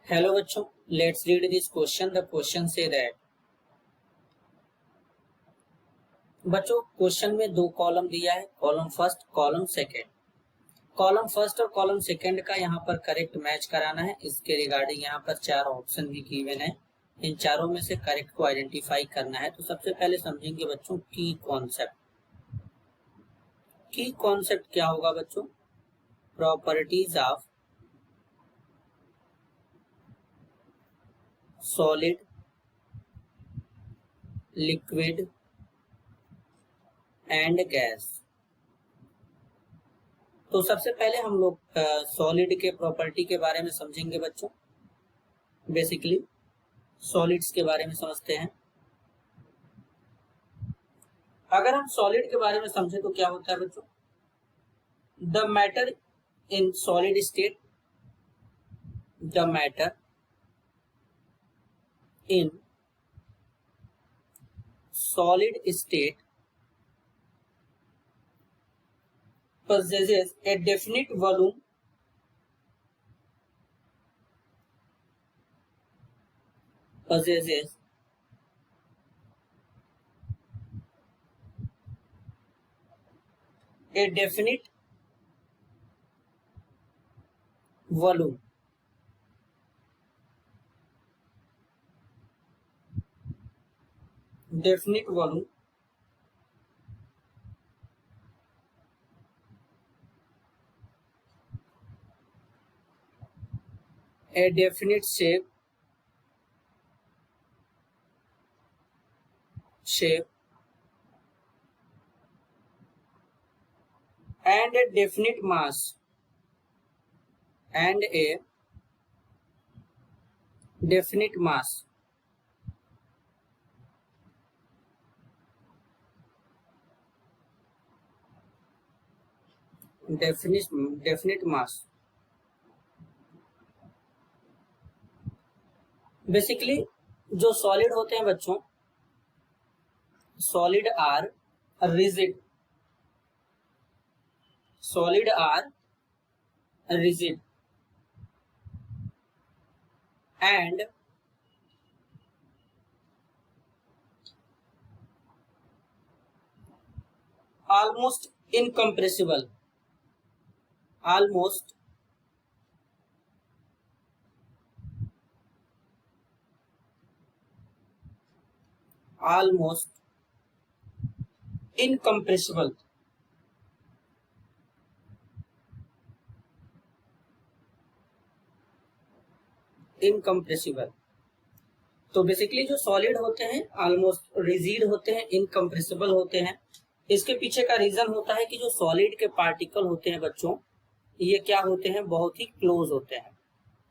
Hello बच्चों, let's read this question. The question say that बच्चों question में दो कॉलम दिया है, column first column second. Column first और कॉलम सेकंड का यहाँ पर करेक्ट मैच कराना है। इसके रिगार्डिंग यहाँ पर चार ऑप्शन भी गिवन है, इन चारों में से करेक्ट को आइडेंटिफाई करना है। तो सबसे पहले समझेंगे बच्चों की कॉन्सेप्ट। की कॉन्सेप्ट क्या होगा बच्चों? Properties of solid, liquid and gas. तो सबसे पहले हम लोग सॉलिड के प्रॉपर्टी के बारे में समझेंगे बच्चों। बेसिकली सॉलिड्स के बारे में समझते हैं। अगर हम सॉलिड के बारे में समझे तो क्या होता है बच्चों? The matter in solid state, the matter in solid state possesses a definite volume possesses a definite volume definite volume a definite shape and a definite mass and a definite mass definite mass। Basically जो solid होते हैं बच्चों, solid are rigid, solid are rigid and almost incompressible, almost incompressible। Incompressible. तो basically जो solid होते हैं almost rigid होते हैं, इनकम्प्रेसिबल होते हैं। इसके पीछे का रीजन होता है कि जो सॉलिड के पार्टिकल होते हैं बच्चों, ये क्या होते हैं? बहुत ही क्लोज होते हैं,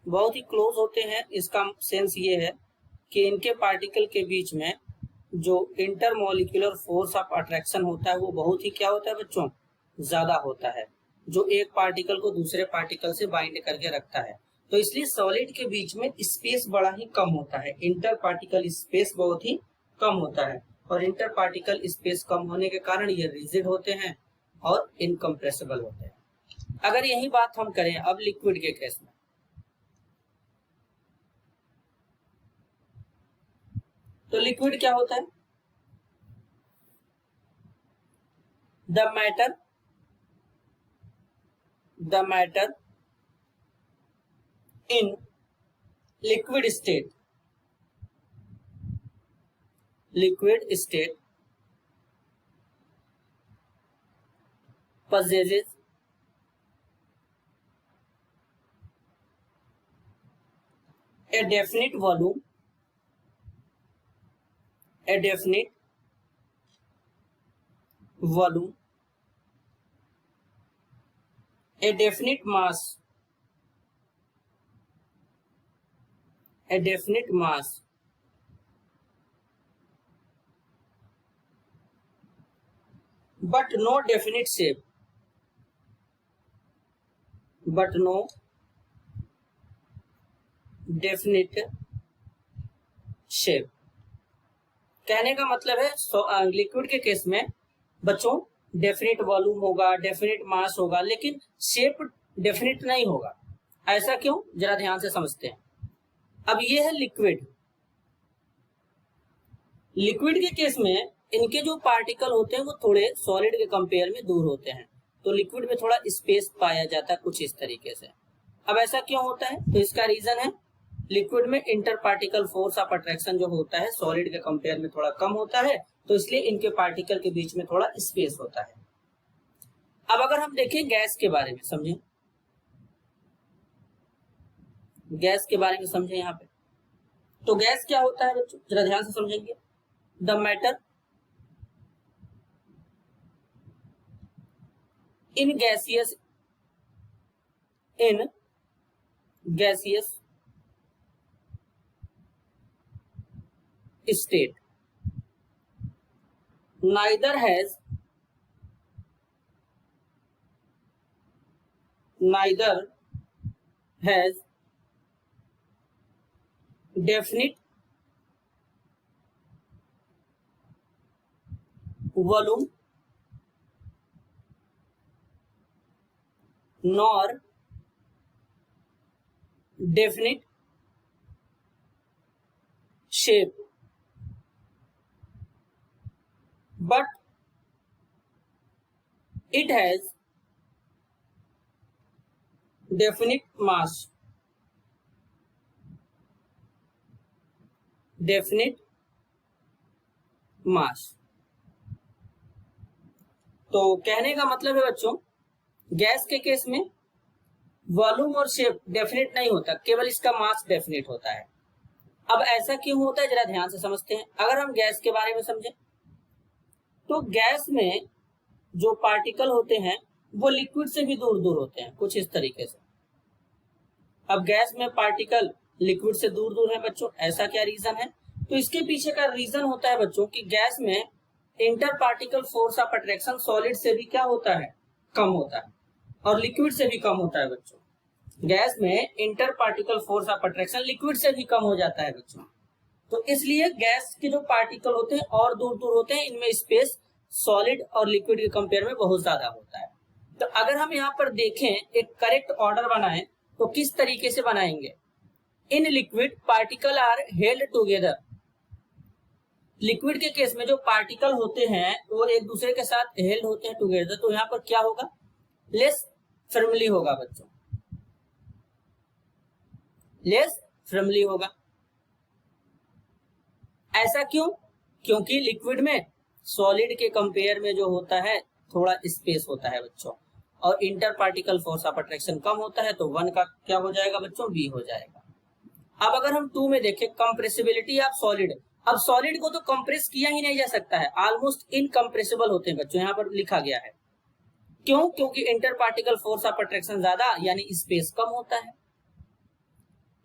बहुत ही क्लोज होते हैं। इसका सेंस ये है कि इनके पार्टिकल के बीच में जो इंटरमोलिक्यूलर फोर्स ऑफ अट्रैक्शन होता है वो बहुत ही क्या होता है बच्चों? ज्यादा होता है, जो एक पार्टिकल को दूसरे पार्टिकल से बाइंड करके रखता है। तो इसलिए सॉलिड के बीच में स्पेस बड़ा ही कम होता है, इंटर पार्टिकल स्पेस बहुत ही कम होता है। और इंटर पार्टिकल स्पेस कम होने के कारण ये रिजिड होते हैं और इनकम्प्रेसिबल होते हैं। अगर यही बात हम करें अब लिक्विड के केस में, तो लिक्विड क्या होता है? The matter in liquid state possesses a definite volume, a definite mass, a definite mass but no definite shape, कहने का मतलब है लिक्विड के केस में बच्चों डेफिनेट वॉल्यूम होगा, डेफिनेट मास होगा, लेकिन शेप डेफिनेट नहीं होगा। ऐसा क्यों? जरा ध्यान से समझते हैं। अब ये है लिक्विड। लिक्विड के केस में इनके जो पार्टिकल होते हैं वो थोड़े सॉलिड के कंपेयर में दूर होते हैं, तो लिक्विड में थोड़ा स्पेस पाया जाता है कुछ इस तरीके से। अब ऐसा क्यों होता है, तो इसका रीजन है लिक्विड में inter particle force of attraction जो होता है सॉलिड के कंपेयर में थोड़ा कम होता है, तो इसलिए इनके पार्टिकल के बीच में थोड़ा स्पेस होता है। अब अगर हम देखें गैस के बारे में, समझें गैस के बारे में समझें यहाँ पे, तो गैस क्या होता है बच्चों, जरा ध्यान से समझेंगे। The matter in gaseous state neither has definite volume nor definite shape, but it has definite mass. तो कहने का मतलब है बच्चों, गैस के केस में वॉल्यूम और शेप डेफिनेट नहीं होता, केवल इसका मास डेफिनेट होता है। अब ऐसा क्यों होता है, जरा ध्यान से समझते हैं। अगर हम गैस के बारे में समझें, तो गैस में जो पार्टिकल होते हैं वो लिक्विड से भी दूर दूर होते हैं कुछ इस तरीके से। अब गैस में पार्टिकल लिक्विड से दूर दूर है बच्चों, ऐसा क्या रीजन है, तो इसके पीछे का रीजन होता है बच्चों कि गैस में inter particle force of attraction solid से भी क्या होता है, कम होता है, और लिक्विड से भी कम होता है बच्चों। गैस में inter particle force of attraction liquid से भी कम हो जाता है बच्चों। तो इसलिए गैस के जो पार्टिकल होते हैं और दूर दूर होते हैं, इनमें स्पेस सॉलिड और लिक्विड के कंपेयर में बहुत ज्यादा होता है। तो अगर हम यहाँ पर देखें, एक करेक्ट ऑर्डर बनाएं, तो किस तरीके से बनाएंगे। In liquid particle are held together. Liquid के केस में जो पार्टिकल होते हैं वो एक दूसरे के साथ हेल्ड होते हैं टुगेदर, तो यहाँ पर क्या होगा, लेस फर्मली होगा बच्चों, लेस फर्मली होगा। ऐसा क्यों, क्योंकि लिक्विड में सॉलिड के कंपेयर में जो होता है थोड़ा स्पेस होता है बच्चों, और inter particle force of attraction कम होता है, तो 1 का क्या हो जाएगा बच्चों, बी हो जाएगा। अब अगर हम 2 में देखें, कंप्रेसिबिलिटी ऑफ सॉलिड। अब सॉलिड को तो कंप्रेस किया ही नहीं जा सकता है, ऑलमोस्ट इनकंप्रेसिबल होते हैं बच्चों, यहाँ पर लिखा गया है। क्यों, क्योंकि inter particle force of attraction ज्यादा यानी स्पेस कम होता है,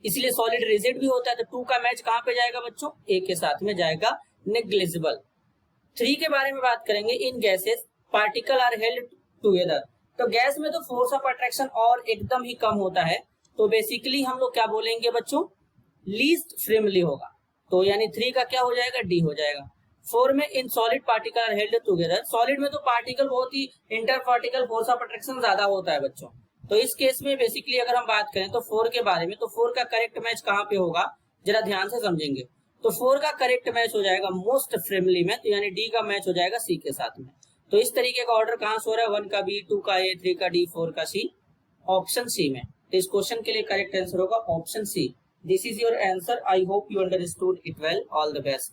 इसलिए सॉलिड रिजिड भी होता है। तो 2 का मैच कहां पे जाएगा बच्चों, ए के साथ में जाएगा, नेग्लिजिबल। 3 के बारे में बात करेंगे, in gases particle are held together. तो गैस में तो फोर्स ऑफ अट्रैक्शन और एकदम ही कम होता है, तो बेसिकली हम लोग क्या बोलेंगे बच्चों, लीस्ट फ्रेमली होगा, तो यानी 3 का क्या हो जाएगा, डी हो जाएगा। 4 में in solid particle are held together. Solid में तो पार्टिकल बहुत ही inter particle force of attraction ज्यादा होता है बच्चों, तो इस केस में बेसिकली अगर हम बात करें तो 4 के बारे में, तो 4 का करेक्ट मैच कहां पे होगा, जरा ध्यान से समझेंगे। तो 4 का करेक्ट मैच हो जाएगा मोस्ट फ्रेमली में, तो यानी डी का मैच हो जाएगा सी के साथ में। तो इस तरीके का ऑर्डर कहां से हो रहा है, 1 का बी, 2 का ए, 3 का डी, 4 का सी, ऑप्शन सी में। तो इस क्वेश्चन के लिए करेक्ट आंसर होगा option C. This is your answer. I hope you understood it well. All the best.